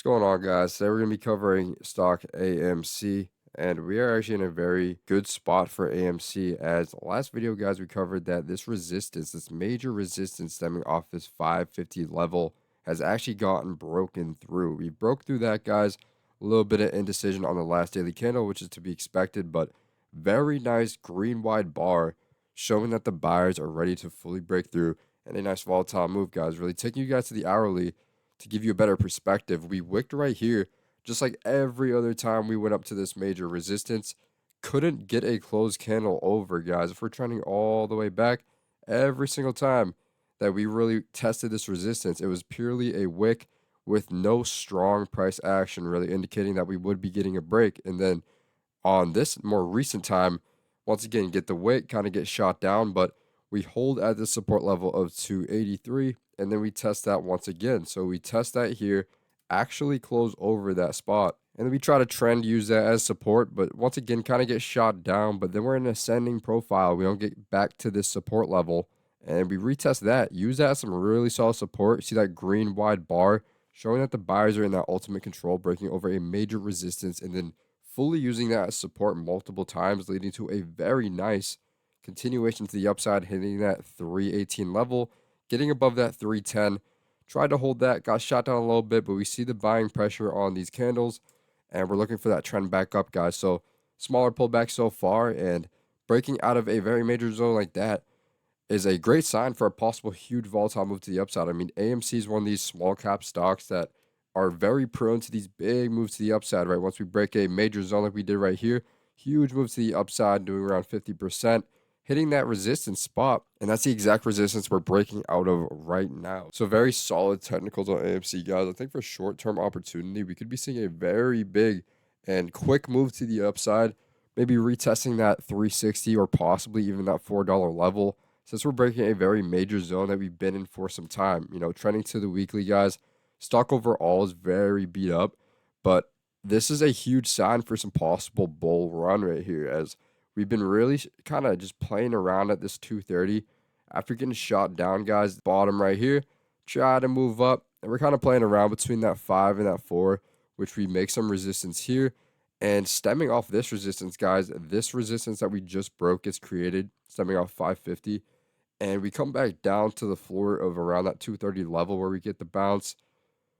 What's going on, guys? Today we're going to be covering stock AMC, and we are actually in a very good spot for AMC. As the last video, guys, we covered that this major resistance stemming off this 550 level has actually gotten broken through. We broke through that, guys. A little bit of indecision on the last daily candle, which is to be expected, but very nice green wide bar showing that the buyers are ready to fully break through, and a nice volatile move, guys. Really taking you guys to the hourly to give you a better perspective. We wicked right here, just like every other time we went up to this major resistance. Couldn't get a closed candle over, guys. If we're trending all the way back, every single time that we really tested this resistance, it was purely a wick with no strong price action, really indicating that we would be getting a break. And then on this more recent time, once again, get the wick, kind of get shot down, but we hold at the support level of 283, and then we test that once again. So we test that here, actually close over that spot, and then we try to trend use that as support, but once again, kind of get shot down. But then we're in an ascending profile. We don't get back to this support level, and we retest that, use that as some really solid support. See that green wide bar showing that the buyers are in that ultimate control, breaking over a major resistance, and then fully using that as support multiple times, leading to a very nice continuation to the upside, hitting that 318 level, getting above that 310. Tried to hold that, got shot down a little bit, but we see the buying pressure on these candles, and we're looking for that trend back up, guys. So smaller pullback so far, and breaking out of a very major zone like that is a great sign for a possible huge volatile move to the upside. I mean, AMC is one of these small cap stocks that are very prone to these big moves to the upside, right? Once we break a major zone like we did right here, huge move to the upside, doing around 50%, hitting that resistance spot. And that's the exact resistance we're breaking out of right now. So very solid technicals on AMC, guys. I think for short-term opportunity, we could be seeing a very big and quick move to the upside, maybe retesting that 360 or possibly even that $4 level, since we're breaking a very major zone that we've been in for some time. Trending to the weekly, guys, stock overall is very beat up, but this is a huge sign for some possible bull run right here, as we've been really kind of just playing around at this 230 after getting shot down, guys. Bottom right here, try to move up, and we're kind of playing around between that 5 and that 4, which we make some resistance here. And stemming off this resistance, guys, this resistance that we just broke is created stemming off 550, and we come back down to the floor of around that 230 level where we get the bounce.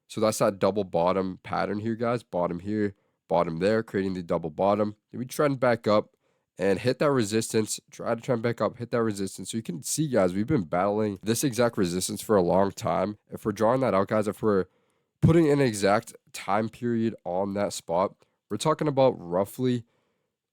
So that's that double bottom pattern here, guys. Bottom here, bottom there, creating the double bottom. Then we trend back up and hit that resistance. Try to trend back up, hit that resistance. So you can see, guys, we've been battling this exact resistance for a long time. If we're drawing that out, guys, if we're putting an exact time period on that spot, we're talking about roughly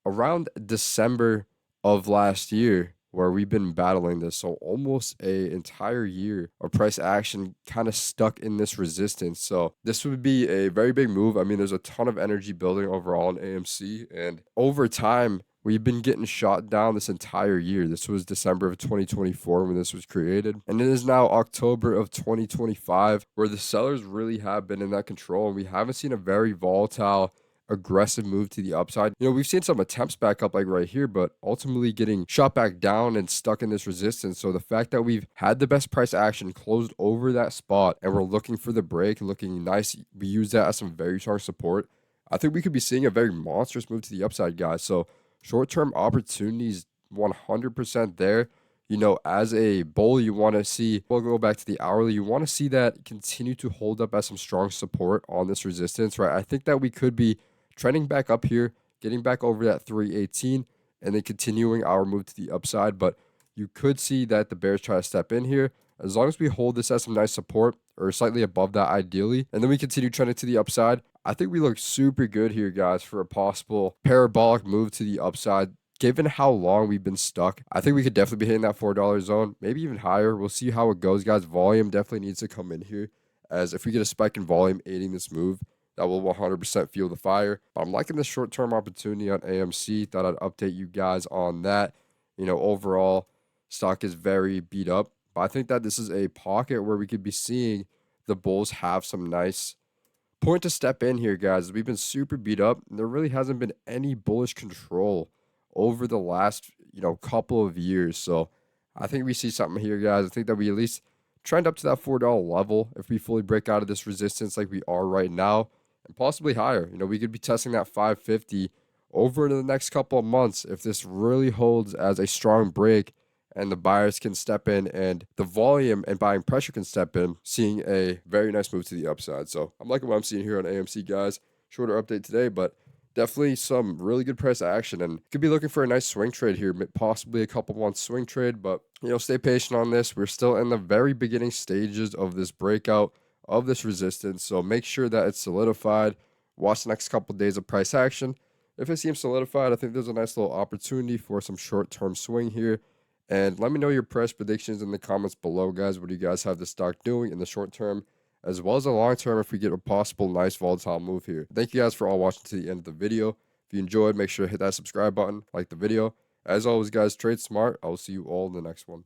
around December of last year, where we've been battling this. So almost a entire year of price action kind of stuck in this resistance. So this would be a very big move. I mean, there's a ton of energy building overall in AMC, and over time we've been getting shot down this entire year. This was December of 2024 when this was created, and it is now October of 2025 where the sellers really have been in that control, and we haven't seen a very volatile aggressive move to the upside. We've seen some attempts back up like right here, but ultimately getting shot back down and stuck in this resistance. So the fact that we've had the best price action, closed over that spot, and we're looking for the break and looking nice, we use that as some very strong support. I think we could be seeing a very monstrous move to the upside, guys. So short-term opportunities 100% there. As a bull, you want to see, we'll go back to the hourly, you want to see that continue to hold up as some strong support on this resistance, right? I think that we could be trending back up here, getting back over that 318, and then continuing our move to the upside. But you could see that the bears try to step in here. As long as we hold this as some nice support, or slightly above that ideally, and then we continue trending to the upside, I think we look super good here, guys, for a possible parabolic move to the upside. Given how long we've been stuck, I think we could definitely be hitting that $4 zone, maybe even higher. We'll see how it goes, guys. Volume definitely needs to come in here, as if we get a spike in volume aiding this move, that will 100% fuel the fire. But I'm liking this short-term opportunity on AMC. Thought I'd update you guys on that. Overall, stock is very beat up. But I think that this is a pocket where we could be seeing the bulls have some nice point to step in here, guys. We've been super beat up, and there really hasn't been any bullish control over the last, couple of years. So I think we see something here, guys. I think that we at least trend up to that $4 level if we fully break out of this resistance like we are right now. and possibly higher. We could be testing that 550 over into the next couple of months if this really holds as a strong break and the buyers can step in and the volume and buying pressure can step in, seeing a very nice move to the upside. So I'm liking what I'm seeing here on AMC, guys. Shorter update today, but definitely some really good price action, and could be looking for a nice swing trade here, possibly a couple months swing trade. But stay patient on this. We're still in the very beginning stages of this breakout of this resistance, so make sure that it's solidified. Watch the next couple of days of price action. If it seems solidified, I think there's a nice little opportunity for some short-term swing here. And let me know your price predictions in the comments below, guys. What do you guys have the stock doing in the short term, as well as the long term, if we get a possible nice volatile move here? Thank you guys for all watching to the end of the video. If you enjoyed, make sure to hit that subscribe button, like the video. As always, guys, trade smart. I will see you all in the next one.